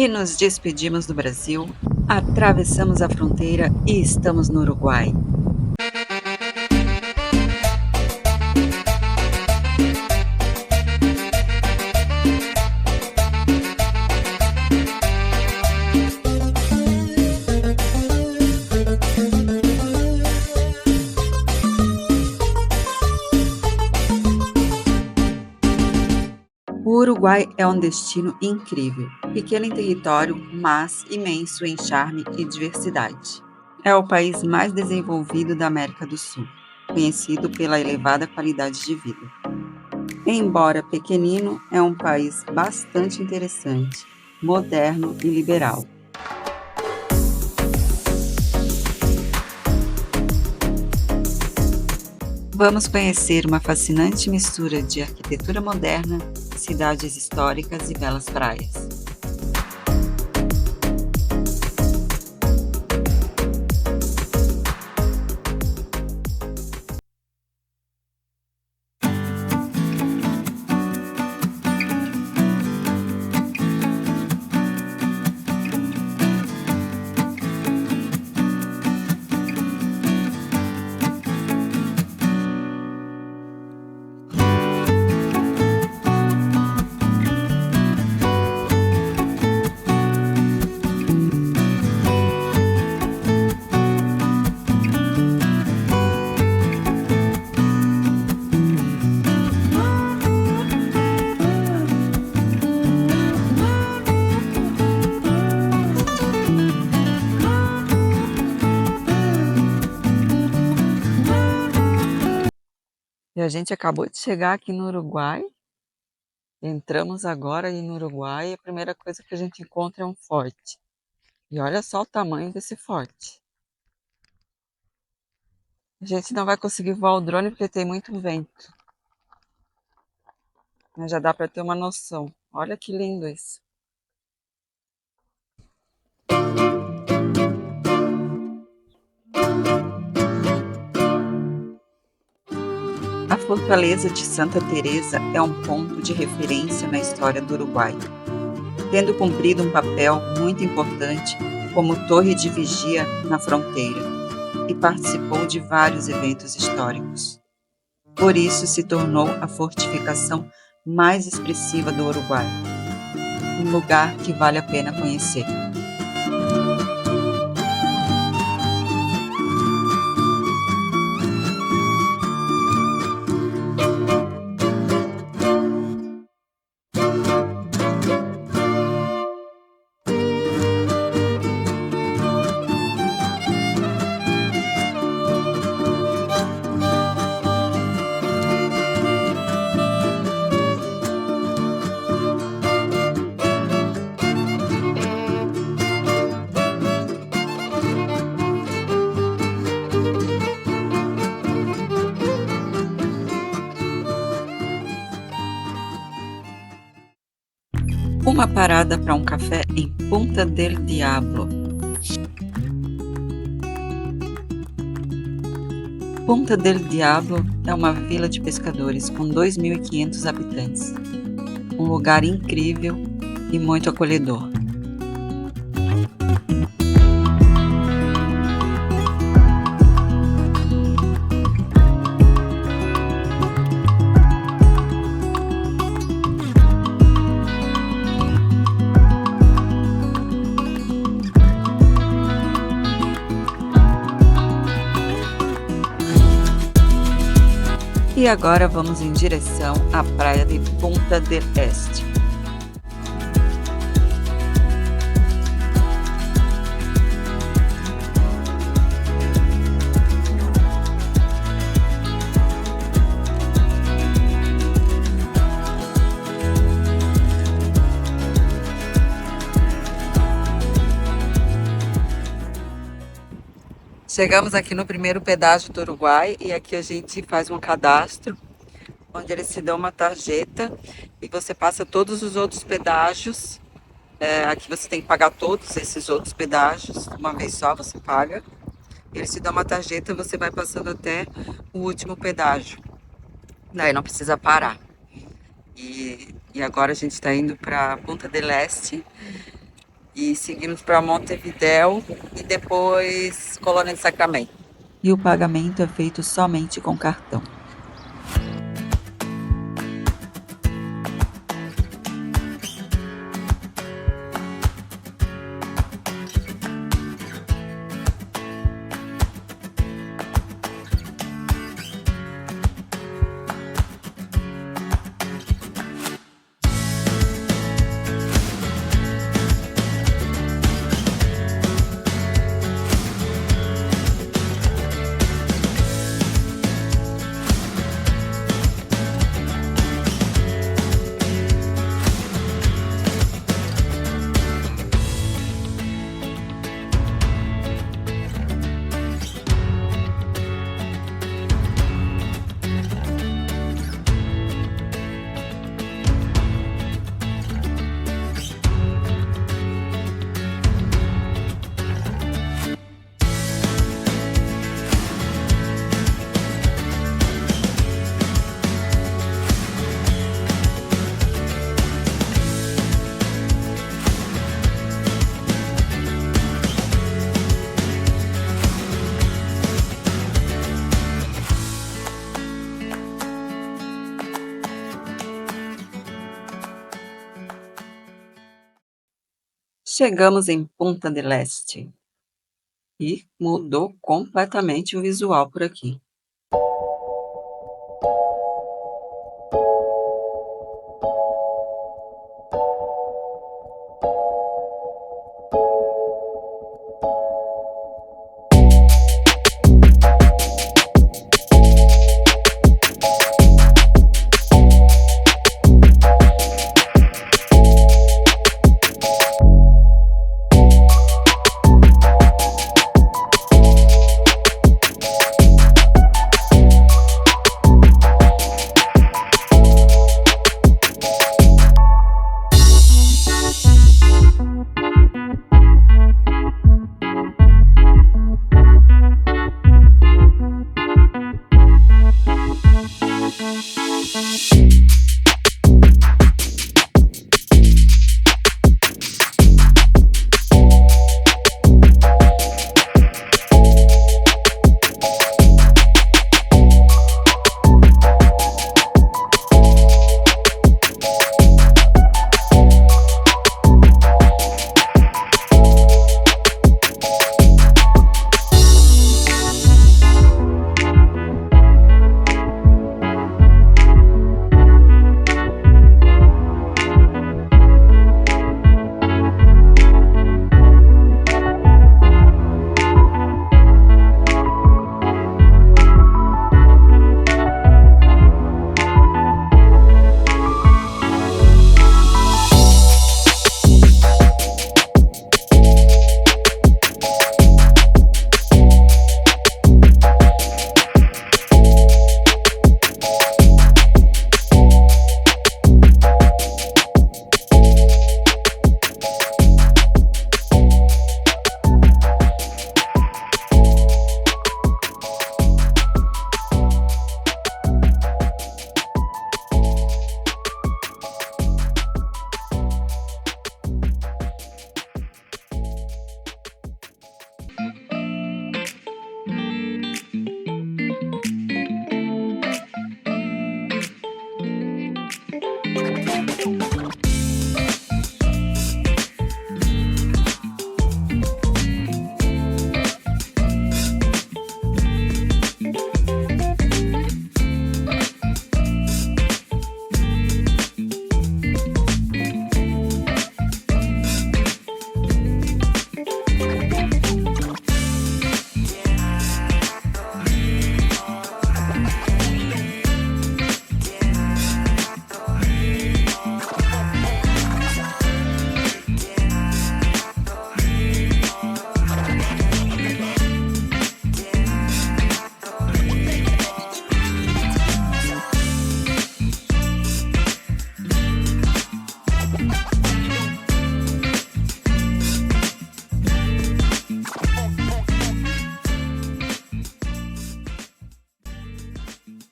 E nos despedimos do Brasil, atravessamos a fronteira e estamos no Uruguai. O Uruguai é um destino incrível, pequeno em território, mas imenso em charme e diversidade. É o país mais desenvolvido da América do Sul, conhecido pela elevada qualidade de vida. Embora pequenino, é um país bastante interessante, moderno e liberal. Vamos conhecer uma fascinante mistura de arquitetura moderna, cidades históricas e belas praias. E a gente acabou de chegar aqui no Uruguai. Entramos agora aí no Uruguai e a primeira coisa que a gente encontra é um forte. E olha só o tamanho desse forte. A gente não vai conseguir voar o drone porque tem muito vento. Mas já dá para ter uma noção. Olha que lindo isso. A Fortaleza de Santa Teresa é um ponto de referência na história do Uruguai, tendo cumprido um papel muito importante como torre de vigia na fronteira e participou de vários eventos históricos. Por isso se tornou a fortificação mais expressiva do Uruguai, um lugar que vale a pena conhecer. Uma parada para um café em Punta del Diablo. Punta del Diablo é uma vila de pescadores com 2.500 habitantes. Um lugar incrível e muito acolhedor. E agora vamos em direção à praia de Punta del Este. Chegamos aqui no primeiro pedágio do Uruguai e aqui a gente faz um cadastro, onde eles te dão uma tarjeta e você passa todos os outros pedágios. Aqui você tem que pagar todos esses outros pedágios, uma vez só você paga. Eles te dão uma tarjeta e você vai passando até o último pedágio. Daí não precisa parar. E agora a gente está indo para Punta del Este. e seguimos para Montevidéu e depois Colônia de Sacramento. E o pagamento é feito somente com cartão. Chegamos em Punta del Este e mudou completamente o visual por aqui.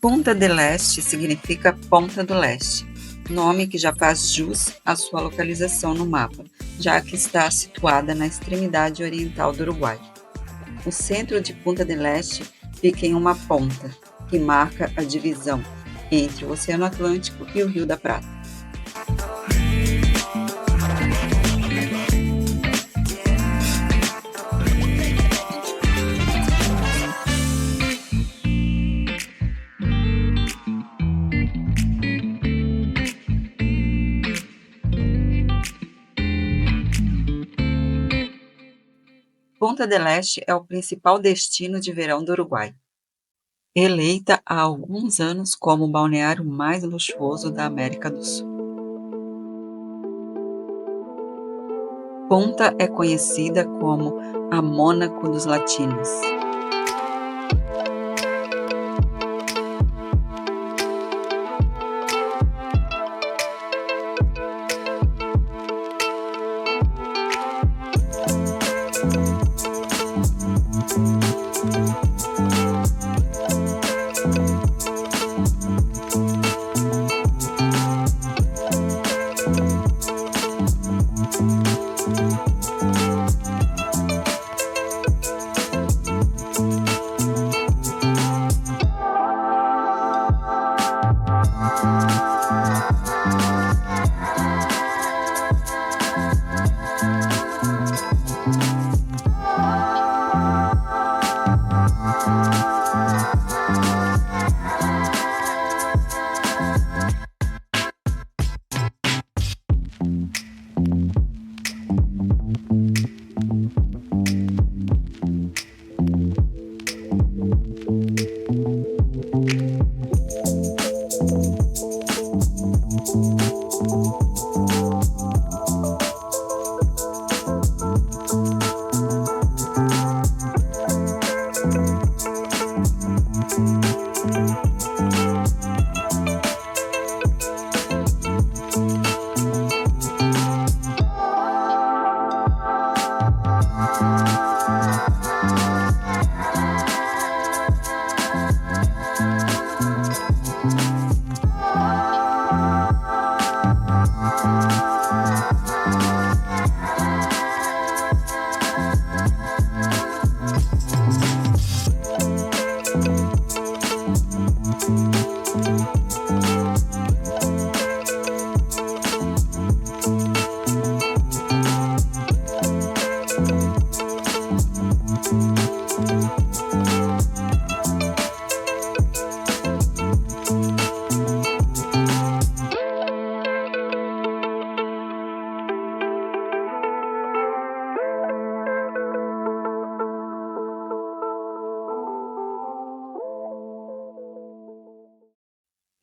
Punta del Este significa Ponta do Leste, nome que já faz jus à sua localização no mapa, já que está situada na extremidade oriental do Uruguai. O centro de Punta del Este fica em uma ponta, que marca a divisão entre o Oceano Atlântico e o Rio da Prata. Punta del Este é o principal destino de verão do Uruguai, eleita há alguns anos como o balneário mais luxuoso da América do Sul. Punta é conhecida como a Mônaco dos latinos.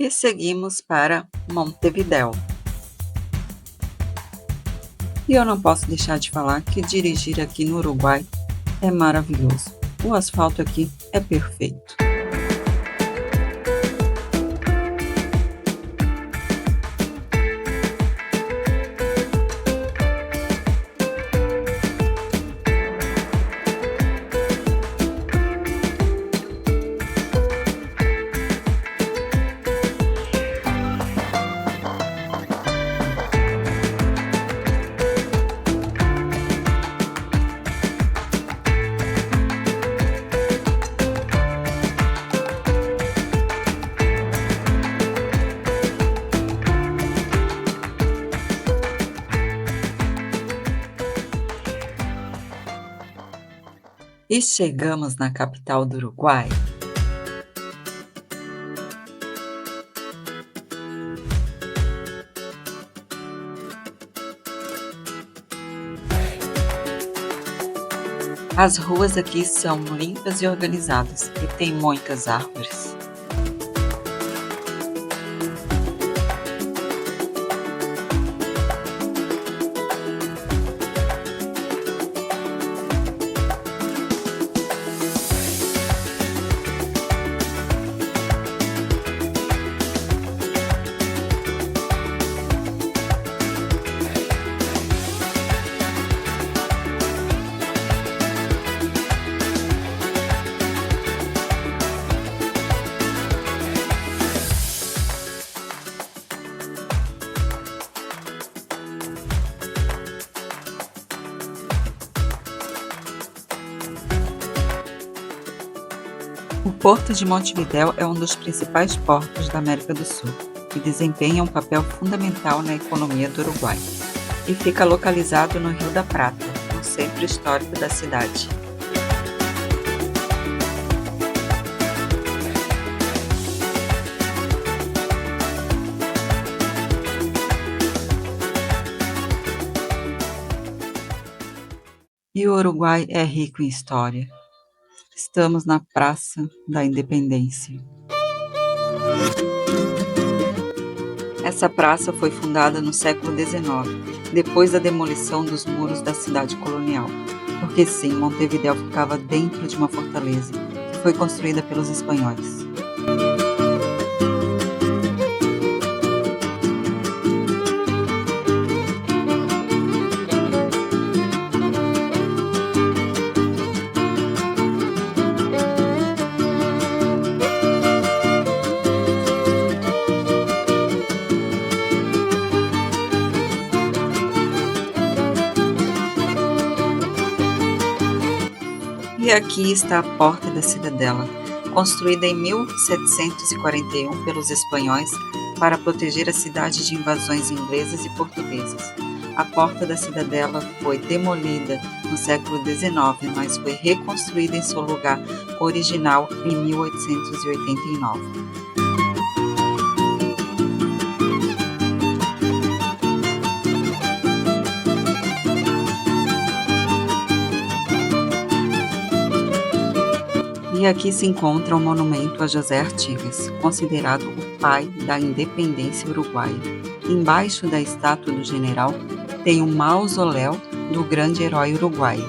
E seguimos para Montevidéu. E eu não posso deixar de falar que dirigir aqui no Uruguai é maravilhoso. O asfalto aqui é perfeito. E chegamos na capital do Uruguai. As ruas aqui são limpas e organizadas e tem muitas árvores. O Porto de Montevidéu é um dos principais portos da América do Sul e desempenha um papel fundamental na economia do Uruguai. E fica localizado no Rio da Prata, no centro histórico da cidade. E o Uruguai é rico em história. Estamos na Praça da Independência. Essa praça foi fundada no século XIX, depois da demolição dos muros da cidade colonial. Porque sim, Montevidéu ficava dentro de uma fortaleza, que foi construída pelos espanhóis. E aqui está a Porta da Cidadela, construída em 1741 pelos espanhóis para proteger a cidade de invasões inglesas e portuguesas. A Porta da Cidadela foi demolida no século XIX, mas foi reconstruída em seu lugar original em 1889. E aqui se encontra o monumento a José Artigas, considerado o pai da independência uruguaia. Embaixo da estátua do general tem um mausoléu do grande herói uruguaio.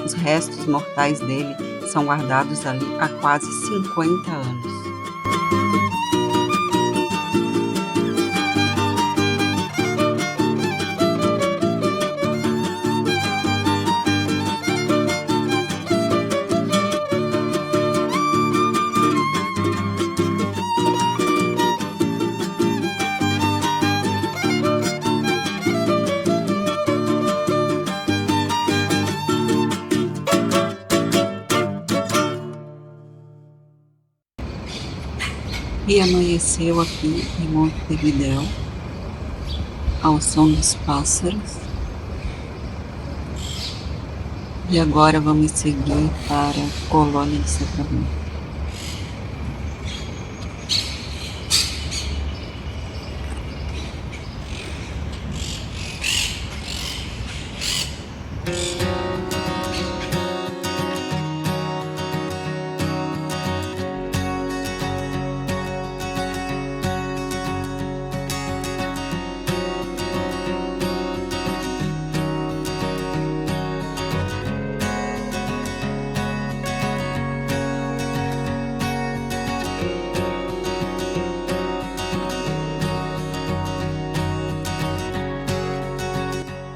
Os restos mortais dele são guardados ali há quase 50 anos. E amanheceu aqui em Montevidéu, ao som dos pássaros. E agora vamos seguir para a Colônia do Sacramento.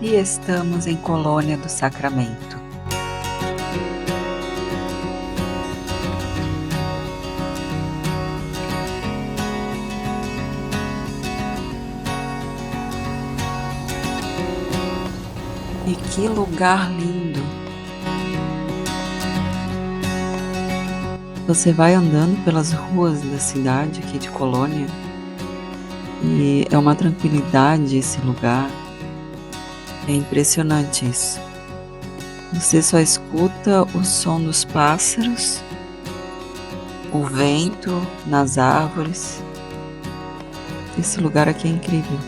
E estamos em Colônia do Sacramento. E que lugar lindo! Você vai andando pelas ruas da cidade aqui de Colônia e é uma tranquilidade esse lugar. É impressionante isso. Você só escuta o som dos pássaros, o vento nas árvores. Esse lugar aqui é incrível.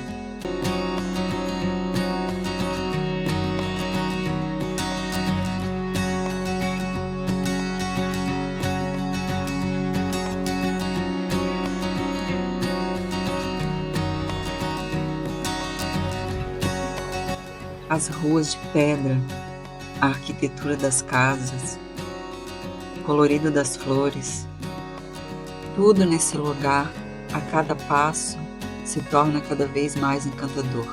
As ruas de pedra, a arquitetura das casas, o colorido das flores, tudo nesse lugar, a cada passo, se torna cada vez mais encantador.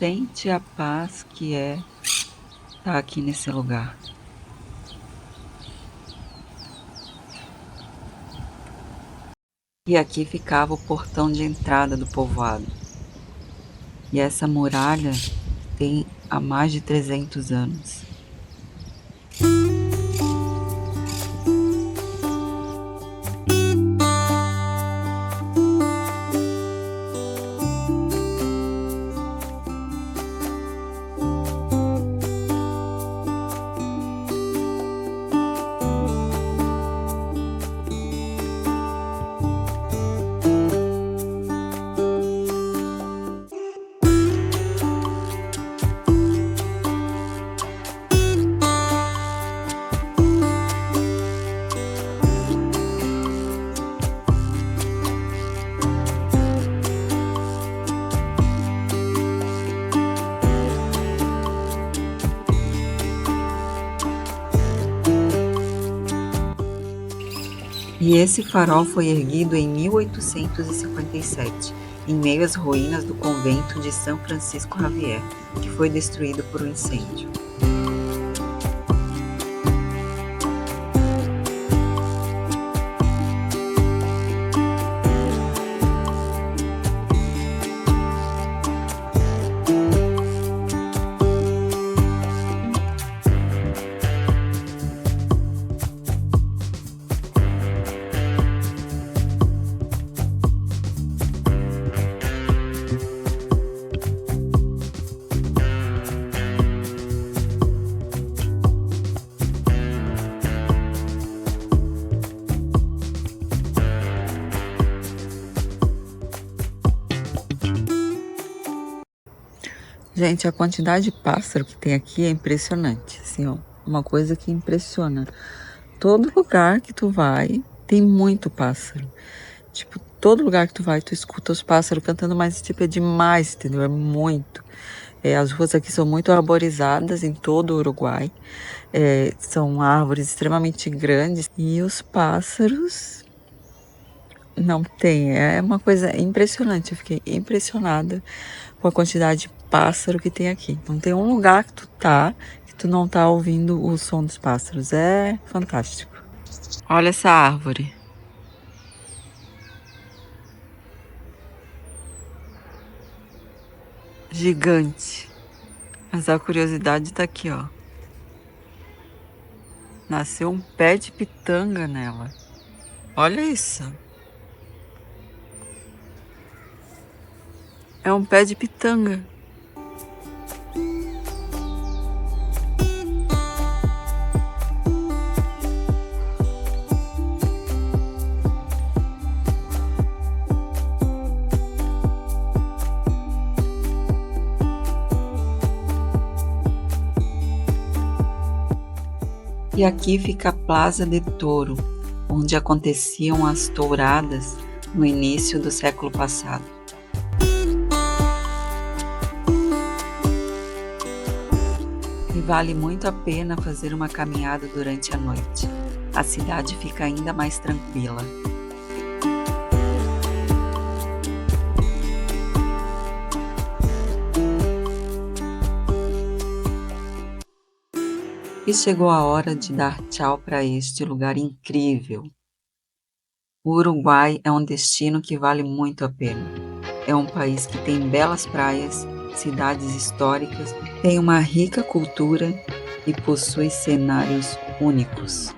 Sente a paz que é estar aqui nesse lugar. E aqui ficava o portão de entrada do povoado. E essa muralha tem há mais de 300 anos. E esse farol foi erguido em 1857, em meio às ruínas do convento de São Francisco Xavier, que foi destruído por um incêndio. Gente, a quantidade de pássaro que tem aqui é impressionante, assim, ó, uma coisa que impressiona. Todo lugar que tu vai, tem muito pássaro. Tipo, todo lugar que tu vai, tu escuta os pássaros cantando, mas, tipo, é demais, entendeu? É muito. As ruas aqui são muito arborizadas em todo o Uruguai. São árvores extremamente grandes. E os pássaros não tem. É uma coisa impressionante. Eu fiquei impressionada com a quantidade de pássaro que tem aqui. Não tem um lugar que tu não tá ouvindo o som dos pássaros. É fantástico. Olha essa árvore. Gigante. Mas a curiosidade tá aqui, ó. Nasceu um pé de pitanga nela. Olha isso. É um pé de pitanga. E aqui fica a Plaza de Touro, onde aconteciam as touradas no início do século passado. E vale muito a pena fazer uma caminhada durante a noite. A cidade fica ainda mais tranquila. E chegou a hora de dar tchau para este lugar incrível. O Uruguai é um destino que vale muito a pena. É um país que tem belas praias, cidades históricas, tem uma rica cultura e possui cenários únicos.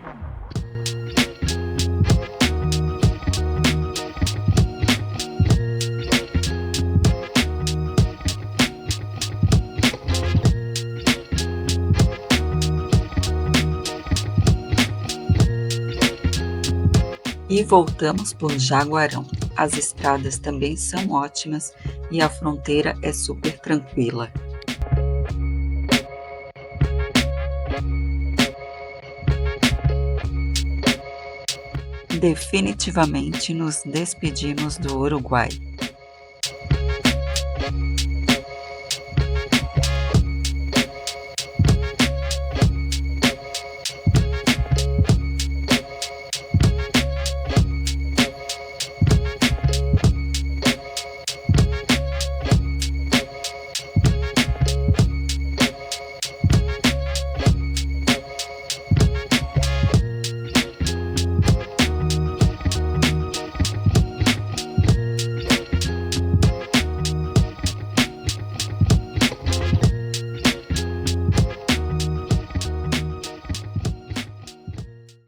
E voltamos por Jaguarão. As estradas também são ótimas e a fronteira é super tranquila. Definitivamente nos despedimos do Uruguai.